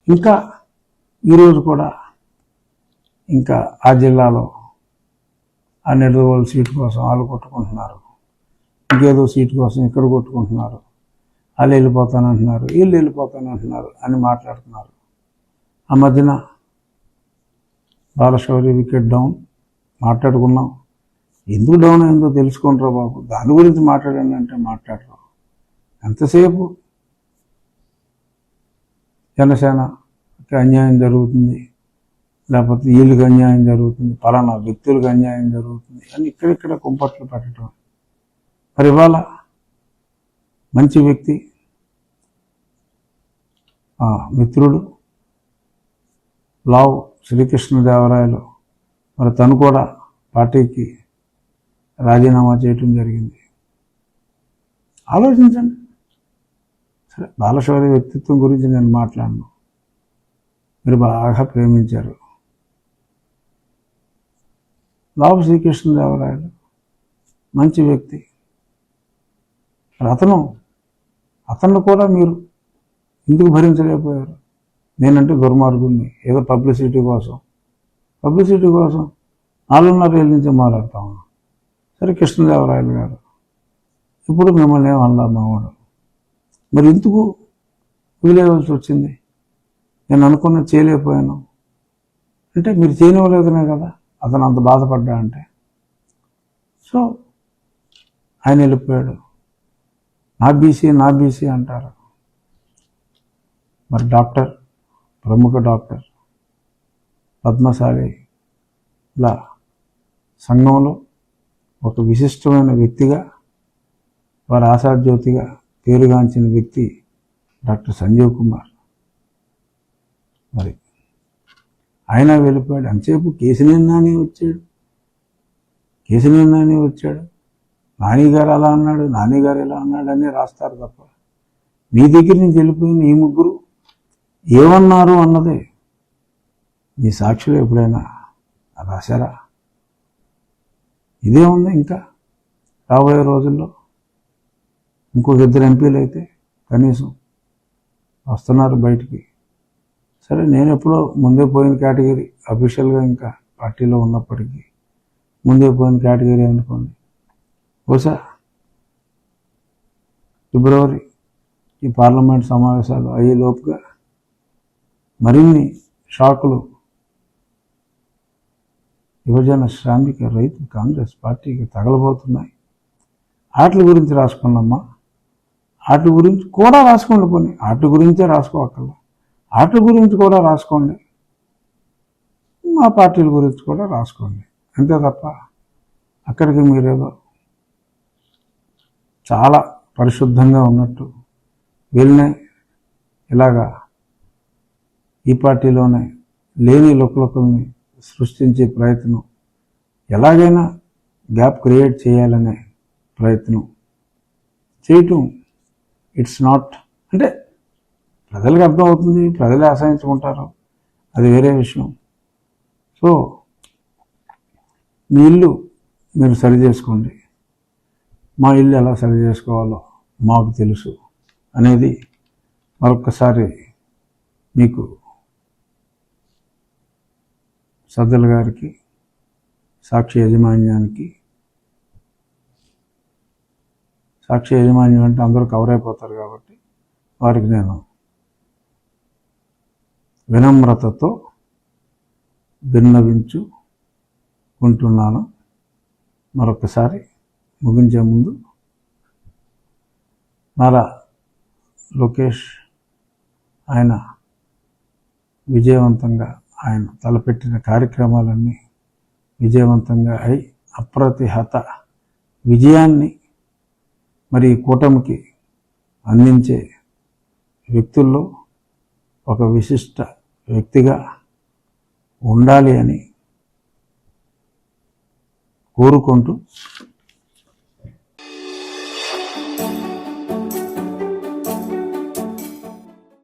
ఇంకా ఈరోజు కూడా ఇంకా ఆ జిల్లాలో ఆ నిడదవోలు సీటు కోసం వాళ్ళు కొట్టుకుంటున్నారు, ఇంకేదో సీటు కోసం ఇక్కడ కొట్టుకుంటున్నారు, వాళ్ళు వెళ్ళిపోతానంటున్నారు, వీళ్ళు వెళ్ళిపోతానంటున్నారు అని మాట్లాడుతున్నారు. ఆ మధ్యన బాలశౌరి వికెట్ డౌన్ మాట్లాడుకున్నాం. ఎందుకు డౌన్ అయిందో తెలుసుకుంటారా బాబు, దాని గురించి మాట్లాడండి అంటే మాట్లాడరు. ఎంతసేపు జనసేనకి అన్యాయం జరుగుతుంది, లేకపోతే వీళ్ళకి అన్యాయం జరుగుతుంది, పలానా వ్యక్తులకు అన్యాయం జరుగుతుంది అని ఇక్కడిక్కడ కుంపట్లు పెట్టడం. మరి ఇవాళ మంచి వ్యక్తి, మిత్రుడు లావు శ్రీకృష్ణదేవరాయలు, మరి తను కూడా పార్టీకి రాజీనామా చేయటం జరిగింది. ఆలోచించండి. సరే, బాలశౌరి వ్యక్తిత్వం గురించి నేను మాట్లాడను, మీరు బాగా ప్రేమించారు. లావు శ్రీకృష్ణదేవరాయలు మంచి వ్యక్తి, మరి అతను కూడా మీరు ఎందుకు భరించలేకపోయారు? నేనంటే దుర్మార్గుడిని, ఏదో పబ్లిసిటీ కోసం 4.5 ఏళ్ళ నుంచి మాట్లాడుతా ఉన్నాను. సరే, కృష్ణదేవరాయలు గారు ఇప్పుడు మిమ్మల్ని ఏమన్నా మావాడు, మరి ఎందుకు వీలేవలసి వచ్చింది? నేను అనుకున్న చేయలేకపోయాను అంటే మీరు చేయనివ్వలేదనే కదా అతను అంత బాధపడ్డా అంటే. సో ఆయన వెళ్ళిపోయాడు. నా బీసీ అంటారు. మరి ప్రముఖ డాక్టర్ పద్మశాలి ఇలా సంఘంలో ఒక విశిష్టమైన వ్యక్తిగా, వారి ఆశాజ్యోతిగా పేరుగాంచిన వ్యక్తి డాక్టర్ సంజీవ్ కుమార్. మరి ఆయన వెళ్ళిపోయాడు. అంతసేపు కేశినేని నాని వచ్చాడు, నానిగారు అలా అన్నాడు, నానిగారు ఇలా అన్నాడు అని రాస్తారు తప్ప మీ దగ్గర నుంచి వెళ్ళిపోయిన ఈ ముగ్గురు ఏమన్నారు అన్నదే మీ సాక్షులు ఎప్పుడైనా రాశారా? ఇదే ఉంది. ఇంకా రాబోయే రోజుల్లో ఇంకొక 2 ఎంపీలు అయితే కనీసం వస్తున్నారు బయటికి. సరే, నేను ఎప్పుడో ముందే పోయిన కేటగిరీ, అఫీషియల్గా ఇంకా పార్టీలో ఉన్నప్పటికీ ముందే పోయిన కేటగిరీ అనుకోండి. బహుశా ఫిబ్రవరి ఈ పార్లమెంట్ సమావేశాలు అయ్యేలోపుగా మరిన్ని షాకులు యువజన శ్రామిక రైతు కాంగ్రెస్ పార్టీకి తగలబోతున్నాయి. వాటి గురించి రాసుకున్నామ్మా, వాటి గురించి కూడా రాసుకోండి. కొన్ని వాటి గురించే రాసుకోవక్కర్లా, వాటి గురించి కూడా రాసుకోండి, మా పార్టీల గురించి కూడా రాసుకోండి. అంతే తప్ప అక్కడికి మీరేదో చాలా పరిశుద్ధంగా ఉన్నట్టు వీళ్ళనే ఇలాగా ఈ పార్టీలోనే లేని లుకలుకల్ని సృష్టించే ప్రయత్నం, ఎలాగైనా గ్యాప్ క్రియేట్ చేయాలనే ప్రయత్నం చేయటం ఇట్స్ నాట్, అంటే ప్రజలకు అర్థమవుతుంది, ప్రజలే అసహించుకుంటారు, అది వేరే విషయం. సో మీ ఇల్లు మీరు సరి చేసుకోండి, మా ఇల్లు ఎలా సరి చేసుకోవాలో మాకు తెలుసు అనేది మరొక్కసారి మీకు సజ్జల గారికి, సాక్షి యాజమాన్యం అంటే అందరూ కవర్ అయిపోతారు కాబట్టి వారికి నేను వినమ్రతతో విన్నవించుకుంటున్నాను. మరొకసారి ముగించే ముందు నారా లోకేష్ ఆయన విజయవంతంగా ఆయన తలపెట్టిన కార్యక్రమాలన్నీ విజయవంతంగా అయి అప్రతిహత విజయాన్ని మరి కూటమికి అందించే వ్యక్తుల్లో ఒక విశిష్ట వ్యక్తిగా ఉండాలి అని కోరుకుంటూ